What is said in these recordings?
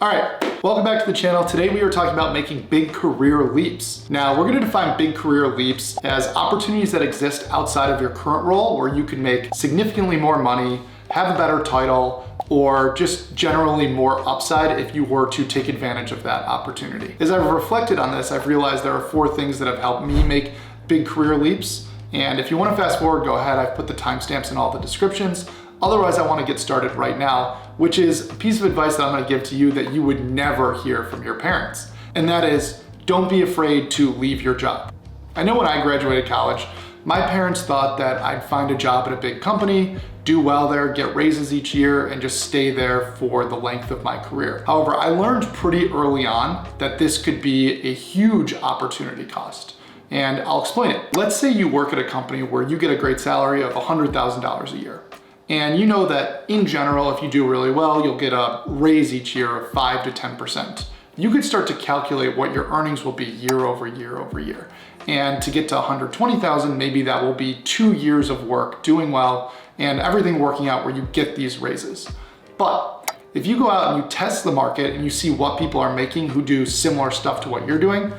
All right, welcome back to the channel. Today we are talking about making big career leaps. Now we're going to define big career leaps as opportunities that exist outside of your current role where you can make significantly more money, have a better title, or just generally more upside if you were to take advantage of that opportunity. As I've reflected on this, I've realized there are 4 things that have helped me make big career leaps. And if you want to fast forward, go ahead. I've put the timestamps in all the descriptions. Otherwise, I want to get started right now, which is a piece of advice that I'm going to give to you that you would never hear from your parents. And that is, don't be afraid to leave your job. I know when I graduated college, my parents thought that I'd find a job at a big company, do well there, get raises each year, and just stay there for the length of my career. However, I learned pretty early on that this could be a huge opportunity cost. And I'll explain it. Let's say you work at a company where you get a great salary of $100,000 a year. And you know that in general, if you do really well, you'll get a raise each year of 5 to 10%. You could start to calculate what your earnings will be year over year over year. And to get to 120,000, maybe that will be 2 years of work doing well and everything working out where you get these raises. But if you go out and you test the market and you see what people are making who do similar stuff to what you're doing,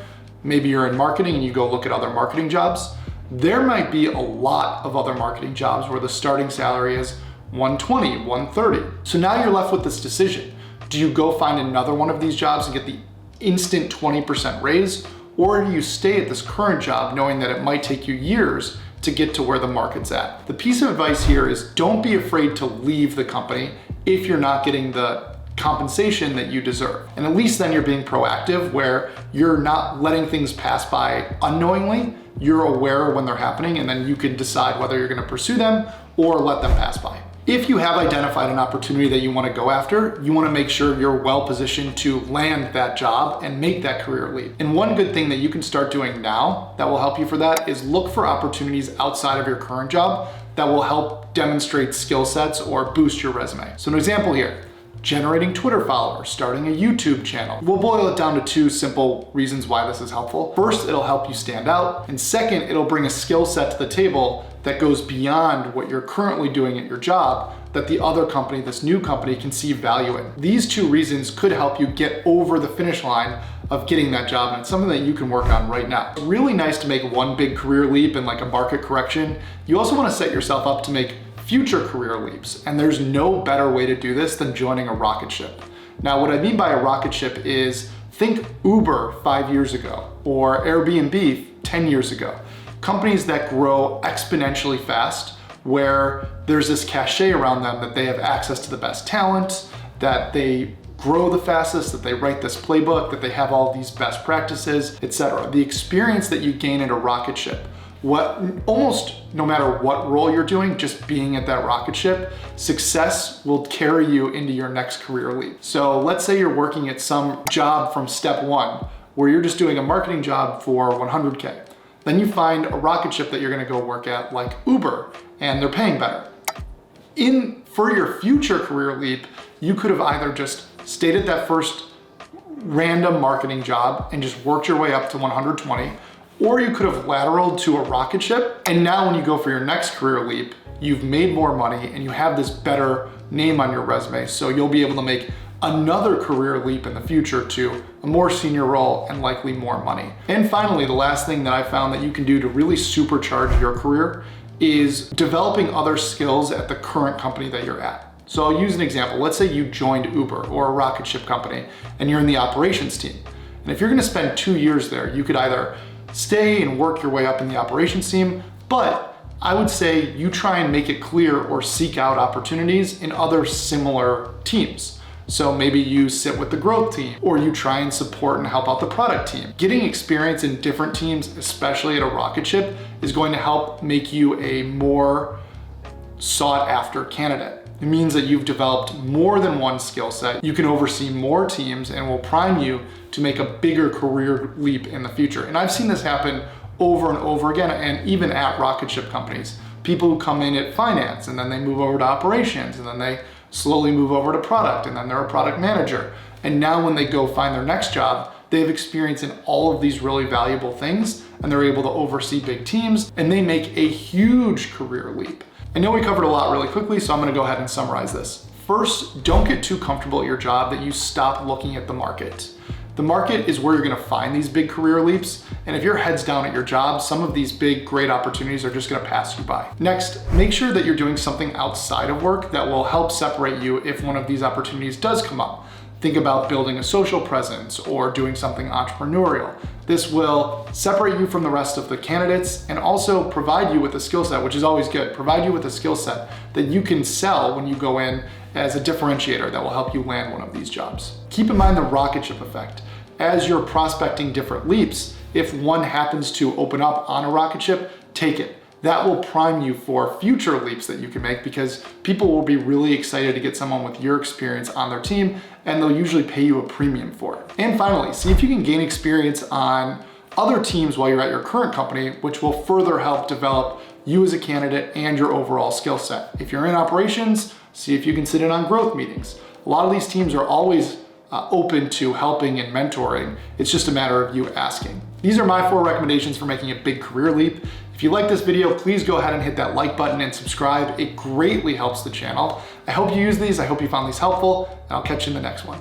maybe you're in marketing and you go look at other marketing jobs, there might be a lot of other marketing jobs where the starting salary is 120, 130. So now you're left with this decision. Do you go find another one of these jobs and get the instant 20% raise? Or do you stay at this current job knowing that it might take you years to get to where the market's at? The piece of advice here is don't be afraid to leave the company if you're not getting the compensation that you deserve. And at least then you're being proactive where you're not letting things pass by unknowingly. You're aware when they're happening and then you can decide whether you're going to pursue them or let them pass by. If you have identified an opportunity that you want to go after, you want to make sure you're well positioned to land that job and make that career leap. And one good thing that you can start doing now that will help you for that is look for opportunities outside of your current job that will help demonstrate skill sets or boost your resume. So an example here. Generating Twitter followers, starting a YouTube channel. We'll boil it down to 2 simple reasons why this is helpful. First, it'll help you stand out. And second, it'll bring a skill set to the table that goes beyond what you're currently doing at your job that the other company, this new company, can see value in. These 2 reasons could help you get over the finish line of getting that job, and it's something that you can work on right now. It's really nice to make one big career leap in like a market correction. You also want to set yourself up to make future career leaps, and there's no better way to do this than joining a rocket ship. Now, what I mean by a rocket ship is think Uber 5 years ago or Airbnb 10 years ago. Companies that grow exponentially fast where there's this cachet around them that they have access to the best talent, that they grow the fastest, that they write this playbook, that they have all these best practices, etc. The experience that you gain at a rocket ship, almost no matter what role you're doing, just being at that rocket ship, success will carry you into your next career leap. So let's say you're working at some job from step 1 where you're just doing a marketing job for 100K. Then you find a rocket ship that you're gonna go work at like Uber and they're paying better. For your future career leap, you could have either just stayed at that first random marketing job and just worked your way up to 120, or you could have lateraled to a rocket ship. And now when you go for your next career leap, you've made more money and you have this better name on your resume. So you'll be able to make another career leap in the future to a more senior role and likely more money. And finally, the last thing that I found that you can do to really supercharge your career is developing other skills at the current company that you're at. So I'll use an example. Let's say you joined Uber or a rocket ship company and you're in the operations team. And if you're gonna spend 2 years there, you could either stay and work your way up in the operations team, but I would say you try and make it clear or seek out opportunities in other similar teams. So maybe you sit with the growth team or you try and support and help out the product team. Getting experience in different teams, especially at a rocket ship, is going to help make you a more sought after candidate. It means that you've developed more than one skill set. You can oversee more teams and will prime you to make a bigger career leap in the future. And I've seen this happen over and over again, and even at rocket ship companies. People who come in at finance and then they move over to operations and then they slowly move over to product and then they're a product manager. And now when they go find their next job, they have experience in all of these really valuable things and they're able to oversee big teams and they make a huge career leap. I know we covered a lot really quickly, so I'm gonna go ahead and summarize this. First, don't get too comfortable at your job that you stop looking at the market. The market is where you're gonna find these big career leaps, and if your head's down at your job, some of these big, great opportunities are just gonna pass you by. Next, make sure that you're doing something outside of work that will help separate you if one of these opportunities does come up. Think about building a social presence or doing something entrepreneurial. This will separate you from the rest of the candidates and also provide you with a skill set, which is always good, provide you with a skill set that you can sell when you go in as a differentiator that will help you land one of these jobs. Keep in mind the rocket ship effect. As you're prospecting different leaps, if one happens to open up on a rocket ship, take it. That will prime you for future leaps that you can make because people will be really excited to get someone with your experience on their team, and they'll usually pay you a premium for it. And finally, see if you can gain experience on other teams while you're at your current company, which will further help develop you as a candidate and your overall skill set. If you're in operations, see if you can sit in on growth meetings. A lot of these teams are always open to helping and mentoring. It's just a matter of you asking. These are my 4 recommendations for making a big career leap. If you like this video, please go ahead and hit that like button and subscribe. It greatly helps the channel. I hope you use these. I hope you found these helpful, and I'll catch you in the next one.